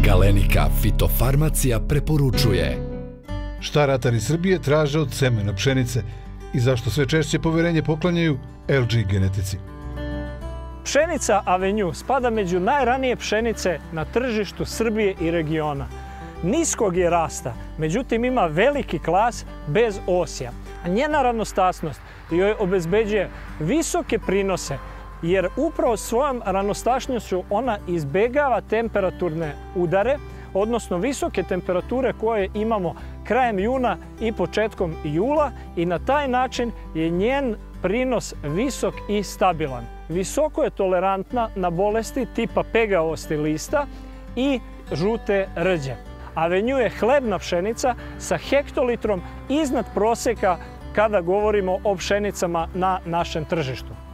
Galenika fitofarmacija preporučuje. Šta ratari Srbije traže od semena pšenice i zašto sve češće poverenje poklanjaju LG genetici? Pšenica Avenue spada među najranije pšenice na tržištu Srbije i regiona. Niskog je rasta, međutim ima veliki klas bez osja. A njena ranostasnost joj obezbeđuje visoke prinose, jer upravo svojom ranostašnošću ona izbegava temperaturne udare, odnosno visoke temperature koje imamo krajem juna i početkom jula, i na taj način je njen prinos visok i stabilan. Visoko je tolerantna na bolesti tipa pegavosti lista i žute rđe. Avenue je hlebna pšenica sa hektolitrom iznad proseka kada govorimo o pšenicama na našem tržištu.